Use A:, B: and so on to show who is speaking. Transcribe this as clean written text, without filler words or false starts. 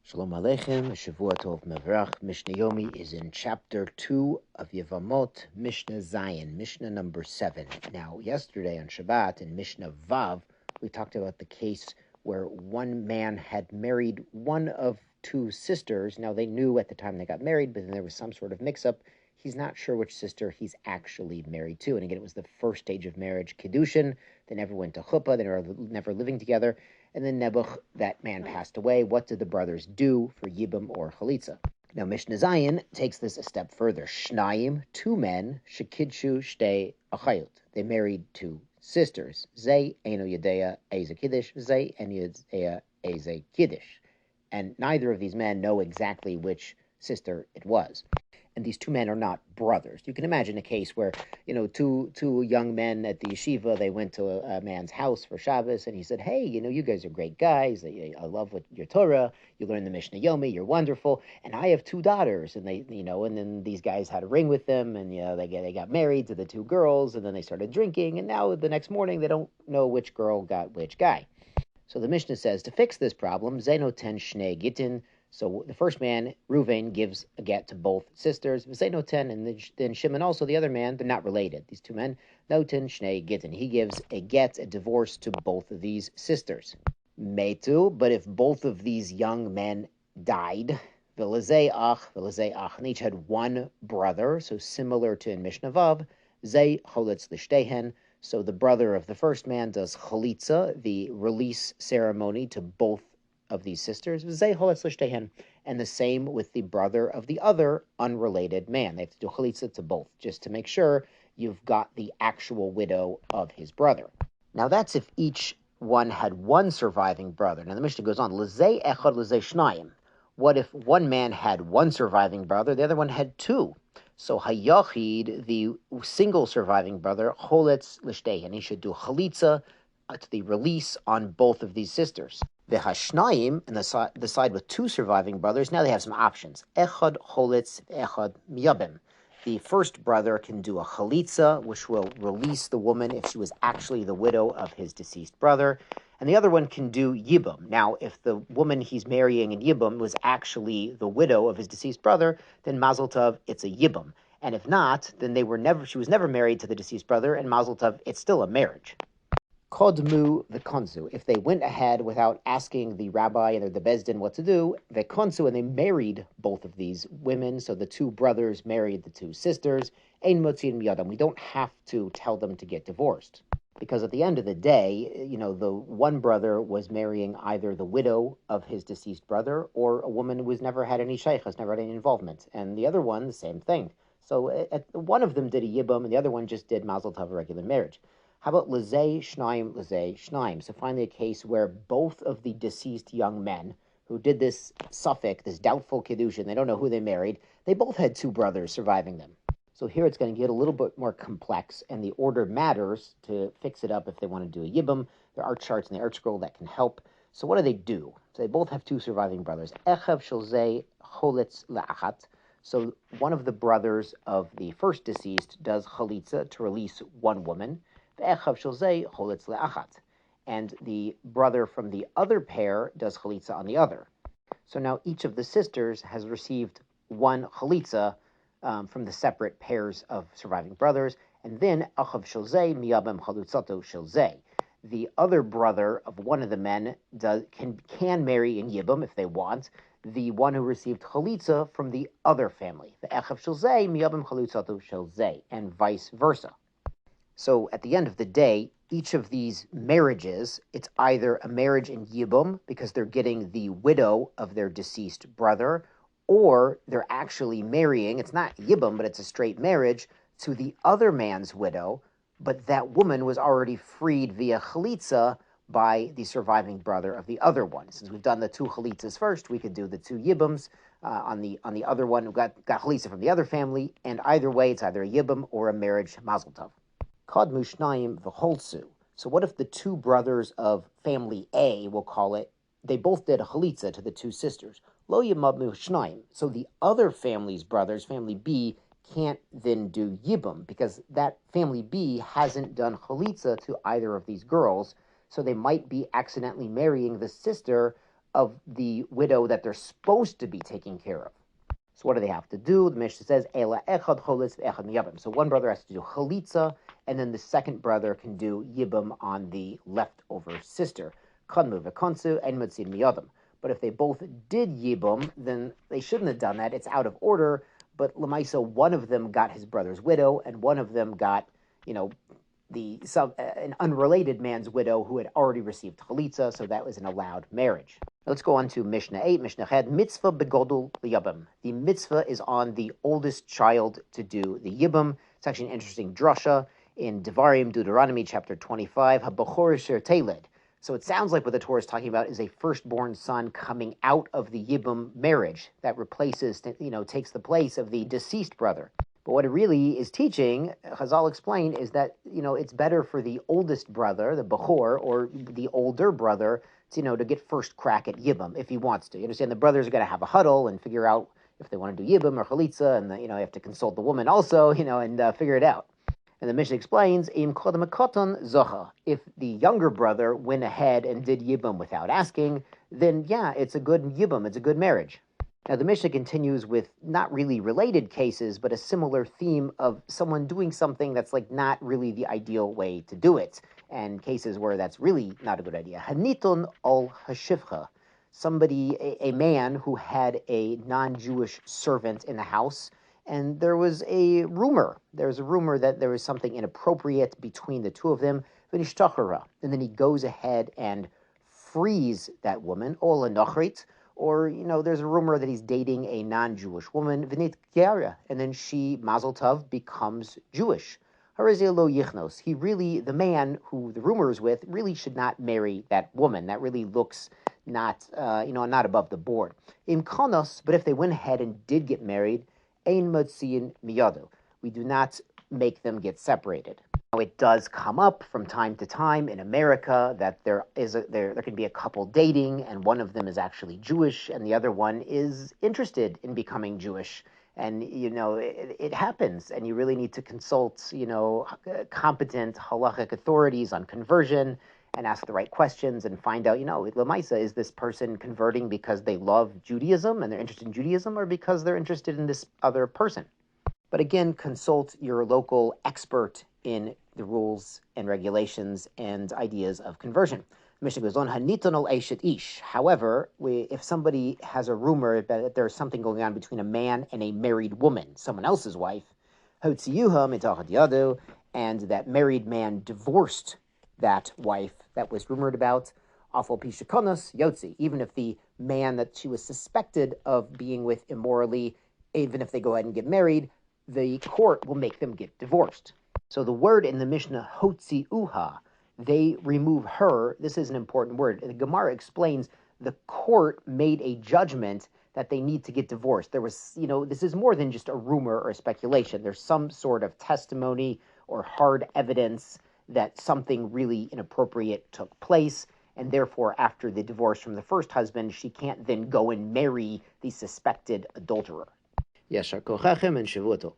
A: Shalom Aleichem, Shavua Tov Mevrach. Mishnah Yomi is in chapter 2 of Yevamot, Mishnah Zion, Mishnah number 7. Now, yesterday on Shabbat in Mishnah Vav, we talked about the case where one man had married one of two sisters. Now, they knew at the time they got married, but then there was some sort of mix-up. He's not sure which sister he's actually married to. And again, it was the first stage of marriage, Kiddushin. They never went to Chuppah. They were never living together. And then Nebuch, that man passed away. What did the brothers do for Yibum or Halitza? Now, Mishnah Zion takes this a step further. Shnayim, two men, shekidshu shtei achayot. They married two sisters. Zay eno yedea eze kiddush, zay eno yedea eze kiddush. And neither of these men know exactly which sister it was. And these two men are not brothers. You can imagine a case where, two young men at the yeshiva, they went to a man's house for Shabbos, and he said, hey, you guys are great guys. I love your Torah. You learn the Mishnah Yomi. You're wonderful. And I have two daughters. And and then these guys had a ring with them, and, they got married to the two girls, and then they started drinking. And now the next morning, they don't know which girl got which guy. So the Mishnah says, to fix this problem, Zeno ten shnei gitin. So the first man, Reuven, gives a get to both sisters. Zeno ten, and then Shimon also, the other man, they're not related. These two men, Noten shnei gitin. He gives a get, a divorce to both of these sisters. Metu, but if both of these young men died, Velazei ach, and each had one brother, so similar to in Mishnah Vav, Zay cholitz lishtehen. So the brother of the first man does chalitza, the release ceremony to both of these sisters, and the same with the brother of the other unrelated man. They have to do chalitza to both, just to make sure you've got the actual widow of his brother. Now that's if each one had one surviving brother. Now the Mishnah goes on, L'zei echad l'zei shnayim. What if one man had one surviving brother, the other one had two? So hayachid, the single surviving brother, choletz l'shtei, and he should do chalitza to the release on both of these sisters. The Hashnayim, and the side with two surviving brothers, now they have some options. Echad cholitz, echad miyabim. The first brother can do a chalitza, which will release the woman if she was actually the widow of his deceased brother. And the other one can do yibum. Now, if the woman he's marrying in yibum was actually the widow of his deceased brother, then mazel tov, it's a yibum. And if not, then she was never married to the deceased brother, and mazel tov, it's still a marriage. Kodmu v'konsu. If they went ahead without asking the rabbi and the bezdin what to do, v'konsu, and they married both of these women, so the two brothers married the two sisters, ein motzin miyadam. We don't have to tell them to get divorced. Because at the end of the day, the one brother was marrying either the widow of his deceased brother or a woman who has never had any shaykhs, never had any involvement. And the other one, the same thing. So one of them did a yibum, and the other one just did mazel tov, a regular marriage. How about lezei shnaim? So finally a case where both of the deceased young men who did this suffix, this doubtful kiddushin, they don't know who they married, they both had two brothers surviving them. So here it's going to get a little bit more complex, and the order matters to fix it up if they want to do a yibum. There are charts in the art scroll that can help. So what do? So they both have two surviving brothers. Echav shalzei cholitz la'achat. So one of the brothers of the first deceased does chalitza to release one woman. And the brother from the other pair does chalitza on the other. So now each of the sisters has received one chalitza from the separate pairs of surviving brothers, and then achav shilzei miyabem chalutzato shilzei. The other brother of one of the men can marry in yibum if they want the one who received chalitza from the other family. The achav shilzei miyabem chalutzato shilzei, and vice versa. So at the end of the day, each of these marriages, it's either a marriage in Yibum, because they're getting the widow of their deceased brother, or they're actually marrying, it's not Yibum, but it's a straight marriage, to the other man's widow, but that woman was already freed via chalitza by the surviving brother of the other one. Since we've done the two chalitzas first, we could do the two Yibums on the other one who got chalitza from the other family, and either way, it's either a Yibum or a marriage mazel tov. Kadmu shnayim v'choltzu. So what if the two brothers of family A, we'll call it, they both did a chalitza to the two sisters? Lo yimabmu shnayim. So the other family's brothers, family B, can't then do yibum, because that family B hasn't done chalitza to either of these girls, so they might be accidentally marrying the sister of the widow that they're supposed to be taking care of. So what do they have to do? The Mishnah says, Ela echad cholitz ve'echad miyabim. So one brother has to do Halitza, and then the second brother can do Yibum on the leftover sister. Kanmu ve'konsu en mutzin miyadim. But if they both did Yibum, then they shouldn't have done that. It's out of order. But Lamaisa, one of them got his brother's widow, and one of them got, an unrelated man's widow who had already received Chalitza, so that was an allowed marriage. Let's go on to Mishnah 8. Mishnah had mitzvah begodul liyabim. The mitzvah is on the oldest child to do the yibum. It's actually an interesting drasha in Devarim, Deuteronomy chapter 25. Habachor sher teled. So it sounds like what the Torah is talking about is a firstborn son coming out of the yibum marriage that replaces, takes the place of the deceased brother. But what it really is teaching, Chazal explained, is that, it's better for the oldest brother, the Bechor, or the older brother, to get first crack at Yibum if he wants to. You understand, the brothers are going to have a huddle and figure out if they want to do Yibum or Chalitza, and, you have to consult the woman also, and figure it out. And the Mishnah explains, Im kodem hakoton zocha. If the younger brother went ahead and did Yibum without asking, then yeah, it's a good Yibum, it's a good marriage. Now, the Mishnah continues with not really related cases, but a similar theme of someone doing something that's not really the ideal way to do it, and cases where that's really not a good idea. Haniton ol hashivcha, somebody, a man who had a non-Jewish servant in the house, and there was a rumor. There was a rumor that there was something inappropriate between the two of them. And then he goes ahead and frees that woman, ol hanochrit. Or, there's a rumor that he's dating a non-Jewish woman, V'nit Gyara, and then she, Mazel Tov, becomes Jewish. Harizeh lo yichnos. He really, the man who the rumor is with, really should not marry that woman. That really looks not above the board. Im konos, but if they went ahead and did get married, ein motziin miyado. We do not make them get separated. Now, it does come up from time to time in America that there can be a couple dating, and one of them is actually Jewish, and the other one is interested in becoming Jewish. And, it happens, and you really need to consult, competent halachic authorities on conversion and ask the right questions and find out, Lamaisa, is this person converting because they love Judaism and they're interested in Judaism, or because they're interested in this other person? But again, consult your local expert in the rules and regulations and ideas of conversion. The Mishnah goes on, Haniton ol eshet ish. However, if somebody has a rumor that there's something going on between a man and a married woman, someone else's wife, hotziyuha mitachat yado, and that married man divorced that wife that was rumored about, afal pi shekonos yotzi, even if the man that she was suspected of being with immorally, even if they go ahead and get married, the court will make them get divorced. So the word in the Mishnah, hotzi uha, they remove her. This is an important word. The Gemara explains the court made a judgment that they need to get divorced. There was, this is more than just a rumor or a speculation. There's some sort of testimony or hard evidence that something really inappropriate took place, and therefore, after the divorce from the first husband, she can't then go and marry the suspected adulterer. Yashar kochachem and Shavua Tov.